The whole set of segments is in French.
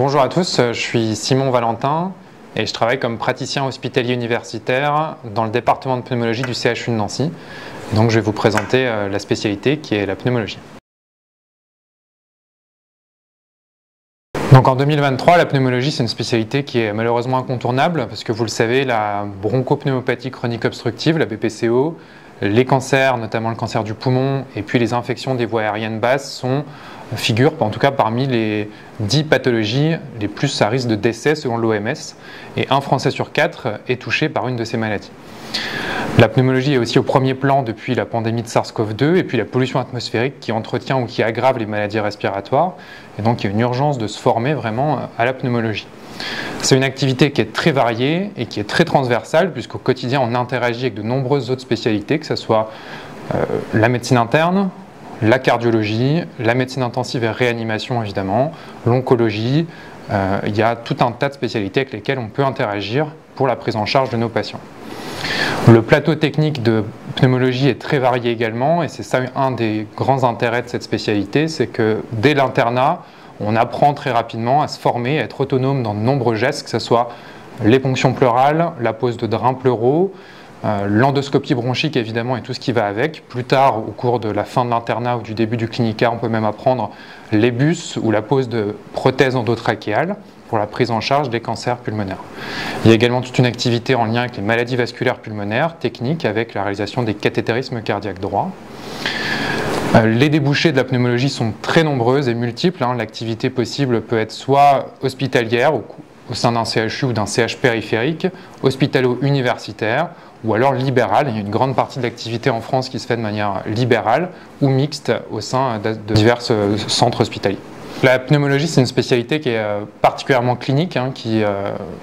Bonjour à tous, je suis Simon Valentin et je travaille comme praticien hospitalier universitaire dans le département de pneumologie du CHU de Nancy. Donc je vais vous présenter la spécialité qui est la pneumologie. Donc en 2023, la pneumologie, c'est une spécialité qui est malheureusement incontournable parce que vous le savez, la bronchopneumopathie chronique obstructive, la BPCO, les cancers, notamment le cancer du poumon et puis les infections des voies aériennes basses figurent en tout cas parmi les 10 pathologies les plus à risque de décès selon l'OMS, et un Français sur 4 est touché par une de ces maladies. La pneumologie est aussi au premier plan depuis la pandémie de SARS-CoV-2 et puis la pollution atmosphérique qui entretient ou qui aggrave les maladies respiratoires, et donc il y a une urgence de se former vraiment à la pneumologie. C'est une activité qui est très variée et qui est très transversale puisqu'au quotidien on interagit avec de nombreuses autres spécialités, que ce soit la médecine interne, la cardiologie, la médecine intensive et réanimation évidemment, l'oncologie. Il y a tout un tas de spécialités avec lesquelles on peut interagir pour la prise en charge de nos patients. Le plateau technique de pneumologie est très varié également, et c'est ça un des grands intérêts de cette spécialité, c'est que dès l'internat, on apprend très rapidement à se former, à être autonome dans de nombreux gestes, que ce soit les ponctions pleurales, la pose de drains pleuraux, l'endoscopie bronchique évidemment et tout ce qui va avec. Plus tard, au cours de la fin de l'internat ou du début du clinica, on peut même apprendre les bus ou la pose de prothèses endotrachéales pour la prise en charge des cancers pulmonaires. Il y a également toute une activité en lien avec les maladies vasculaires pulmonaires, technique avec la réalisation des cathétérismes cardiaques droits. Les débouchés de la pneumologie sont très nombreuses et multiples. L'activité possible peut être soit hospitalière au sein d'un CHU ou d'un CH périphérique, hospitalo-universitaire, ou alors libérale. Il y a une grande partie de l'activité en France qui se fait de manière libérale ou mixte au sein de divers centres hospitaliers. La pneumologie, c'est une spécialité qui est particulièrement clinique, qui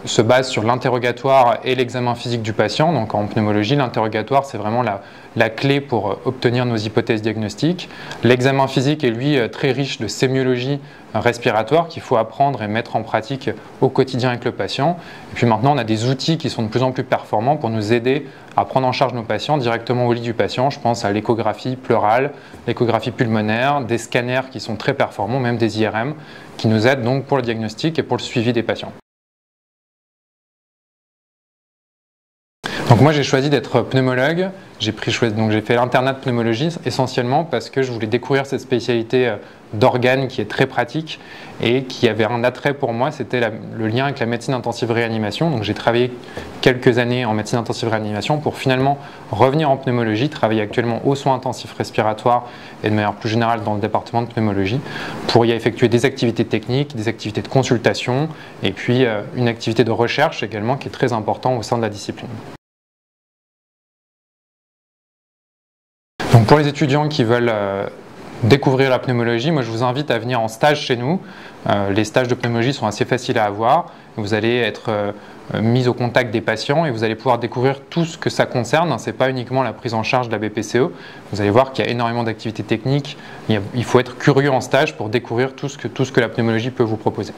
se base sur l'interrogatoire et l'examen physique du patient. Donc en pneumologie, l'interrogatoire, c'est vraiment la clé pour obtenir nos hypothèses diagnostiques. L'examen physique est, lui, très riche de sémiologie respiratoire qu'il faut apprendre et mettre en pratique au quotidien avec le patient. Et puis maintenant, on a des outils qui sont de plus en plus performants pour nous aider à prendre en charge nos patients directement au lit du patient. Je pense à l'échographie pleurale, l'échographie pulmonaire, des scanners qui sont très performants, même des IRM, qui nous aident donc pour le diagnostic et pour le suivi des patients. Donc moi j'ai choisi d'être pneumologue, j'ai fait l'internat de pneumologie essentiellement parce que je voulais découvrir cette spécialité d'organes qui est très pratique et qui avait un attrait pour moi, c'était le lien avec la médecine intensive réanimation. Donc j'ai travaillé quelques années en médecine intensive réanimation pour finalement revenir en pneumologie, travailler actuellement aux soins intensifs respiratoires et de manière plus générale dans le département de pneumologie pour y effectuer des activités techniques, des activités de consultation et puis une activité de recherche également qui est très importante au sein de la discipline. Donc pour les étudiants qui veulent découvrir la pneumologie, moi je vous invite à venir en stage chez nous. Les stages de pneumologie sont assez faciles à avoir. Vous allez être mis au contact des patients et vous allez pouvoir découvrir tout ce que ça concerne. Ce n'est pas uniquement la prise en charge de la BPCO. Vous allez voir qu'il y a énormément d'activités techniques. Il faut être curieux en stage pour découvrir tout ce que la pneumologie peut vous proposer.